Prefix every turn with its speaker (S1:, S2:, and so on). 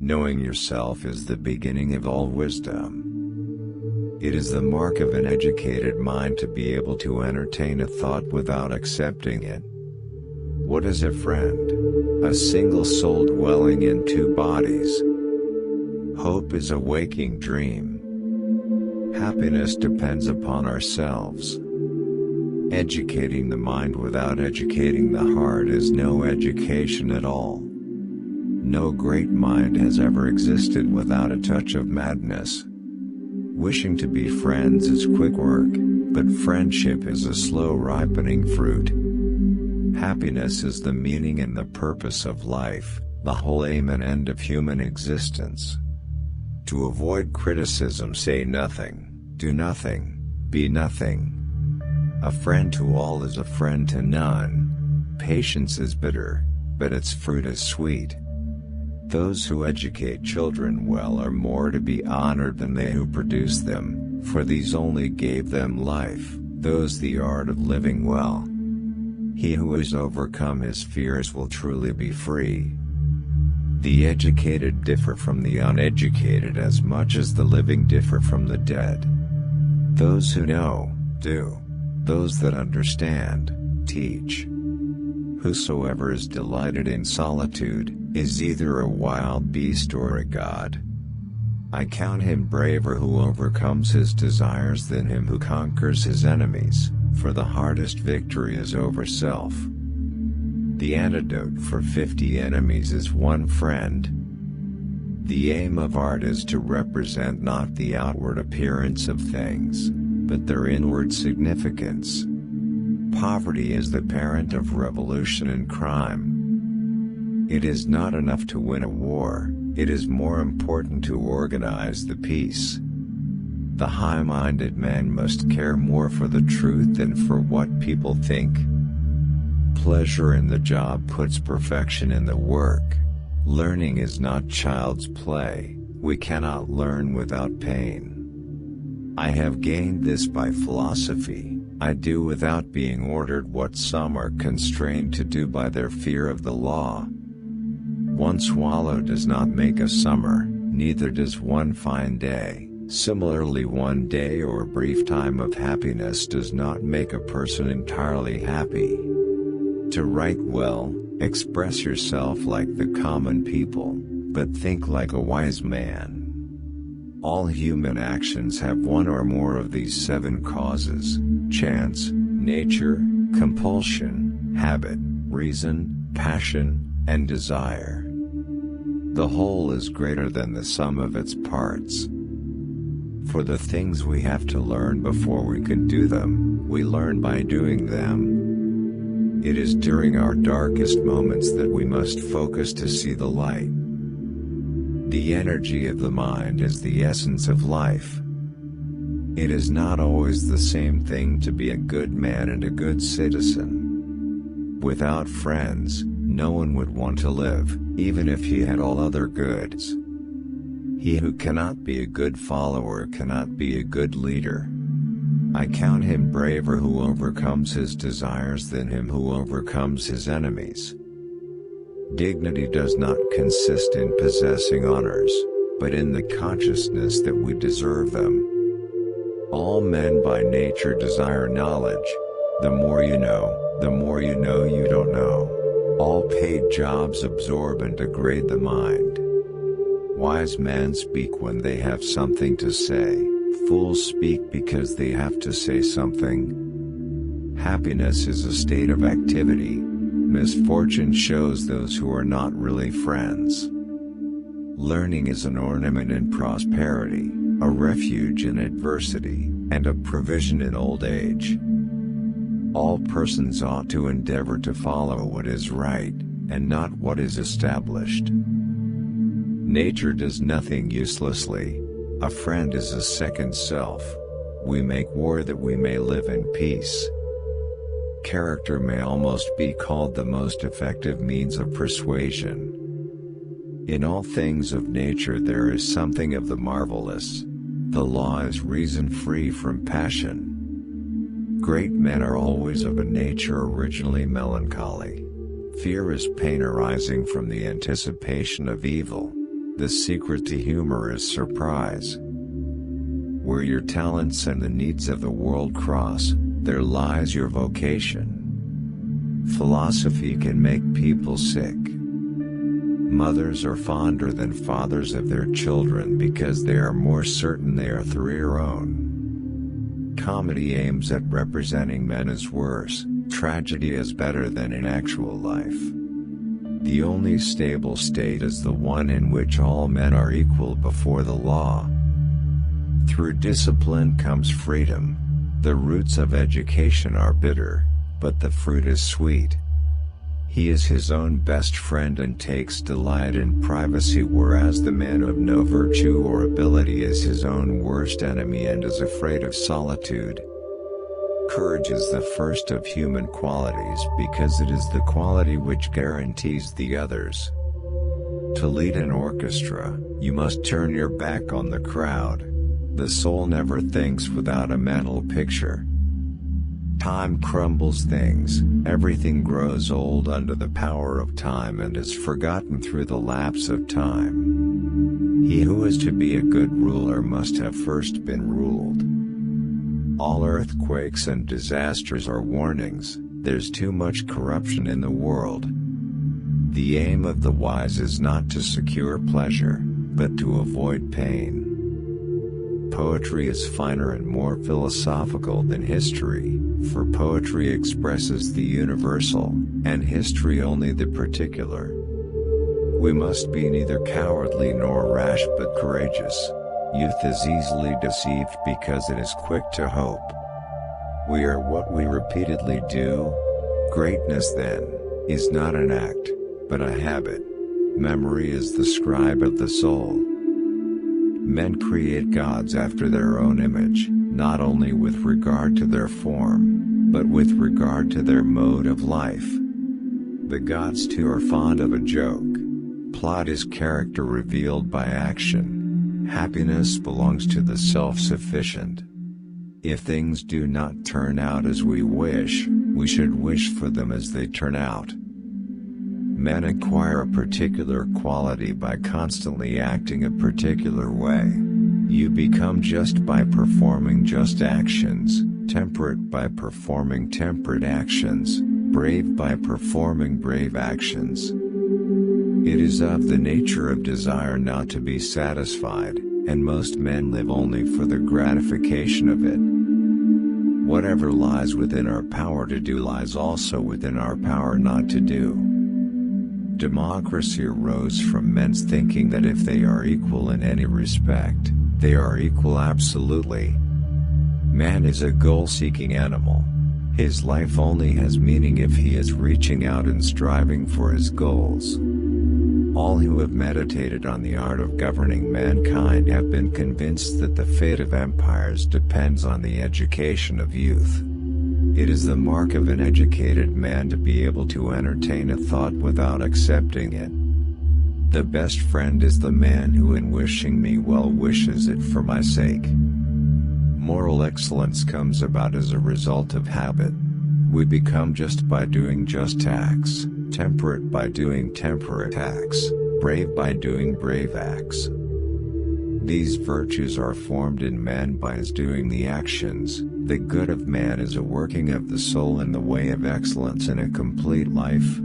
S1: Knowing yourself is the beginning of all wisdom. It is the mark of an educated mind to be able to entertain a thought without accepting it. What is a friend? A single soul dwelling in two bodies. Hope is a waking dream. Happiness depends upon ourselves. Educating the mind without educating the heart is no education at all. No great mind has ever existed without a touch of madness. Wishing to be friends is quick work, but friendship is a slow ripening fruit. Happiness is the meaning and the purpose of life, the whole aim and end of human existence. To avoid criticism, say nothing, do nothing, be nothing. A friend to all is a friend to none. Patience is bitter, but its fruit is sweet. Those who educate children well are more to be honored than they who produce them, for these only gave them life, those the art of living well. He who has overcome his fears will truly be free. The educated differ from the uneducated as much as the living differ from the dead. Those who know, do. Those that understand, teach. Whosoever is delighted in solitude, is either a wild beast or a god. I count him braver who overcomes his desires than him who conquers his enemies, for the hardest victory is over self. The antidote for 50 enemies is one friend. The aim of art is to represent not the outward appearance of things, but their inward significance. Poverty is the parent of revolution and crime. It is not enough to win a war, it is more important to organize the peace. The high-minded man must care more for the truth than for what people think. Pleasure in the job puts perfection in the work. Learning is not child's play, we cannot learn without pain. I have gained this by philosophy, I do without being ordered what some are constrained to do by their fear of the law. One swallow does not make a summer, neither does one fine day. Similarly, one day or brief time of happiness does not make a person entirely happy. To write well, express yourself like the common people, but think like a wise man. All human actions have one or more of these 7 causes: chance, nature, compulsion, habit, reason, passion, and desire. The whole is greater than the sum of its parts. For the things we have to learn before we can do them, we learn by doing them. It is during our darkest moments that we must focus to see the light. The energy of the mind is the essence of life. It is not always the same thing to be a good man and a good citizen. Without friends, no one would want to live, even if he had all other goods. He who cannot be a good follower cannot be a good leader. I count him braver who overcomes his desires than him who overcomes his enemies. Dignity does not consist in possessing honors, but in the consciousness that we deserve them. All men by nature desire knowledge. The more you know you don't know. All paid jobs absorb and degrade the mind. Wise men speak when they have something to say, fools speak because they have to say something. Happiness is a state of activity. Misfortune shows those who are not really friends. Learning is an ornament in prosperity, a refuge in adversity, and a provision in old age. All persons ought to endeavor to follow what is right, and not what is established. Nature does nothing uselessly. A friend is a second self. We make war that we may live in peace. Character may almost be called the most effective means of persuasion. In all things of nature there is something of the marvelous. The law is reason free from passion. Great men are always of a nature originally melancholy. Fear is pain arising from the anticipation of evil. The secret to humor is surprise. Where your talents and the needs of the world cross, there lies your vocation. Philosophy can make people sick. Mothers are fonder than fathers of their children because they are more certain they are through your own. Comedy aims at representing men as worse, tragedy as better than in actual life. The only stable state is the one in which all men are equal before the law. Through discipline comes freedom. The roots of education are bitter, but the fruit is sweet. He is his own best friend and takes delight in privacy, whereas the man of no virtue or ability is his own worst enemy and is afraid of solitude. Courage is the first of human qualities because it is the quality which guarantees the others. To lead an orchestra, you must turn your back on the crowd. The soul never thinks without a mental picture. Time crumbles things, everything grows old under the power of time and is forgotten through the lapse of time. He who is to be a good ruler must have first been ruled. All earthquakes and disasters are warnings. There's too much corruption in the world. The aim of the wise is not to secure pleasure, but to avoid pain. Poetry is finer and more philosophical than history, for poetry expresses the universal, and history only the particular. We must be neither cowardly nor rash but courageous. Youth is easily deceived because it is quick to hope. We are what we repeatedly do. Greatness, then, is not an act, but a habit. Memory is the scribe of the soul. Men create gods after their own image, not only with regard to their form, but with regard to their mode of life. The gods too are fond of a joke. Plot is character revealed by action. Happiness belongs to the self-sufficient. If things do not turn out as we wish, we should wish for them as they turn out. Men acquire a particular quality by constantly acting a particular way. You become just by performing just actions, temperate by performing temperate actions, brave by performing brave actions. It is of the nature of desire not to be satisfied, and most men live only for the gratification of it. Whatever lies within our power to do lies also within our power not to do. Democracy arose from men's thinking that if they are equal in any respect, they are equal absolutely. Man is a goal-seeking animal. His life only has meaning if he is reaching out and striving for his goals. All who have meditated on the art of governing mankind have been convinced that the fate of empires depends on the education of youth. It is the mark of an educated man to be able to entertain a thought without accepting it. The best friend is the man who in wishing me well wishes it for my sake. Moral excellence comes about as a result of habit. We become just by doing just acts, temperate by doing temperate acts, brave by doing brave acts. These virtues are formed in man by his doing the actions. The good of man is a working of the soul in the way of excellence in a complete life.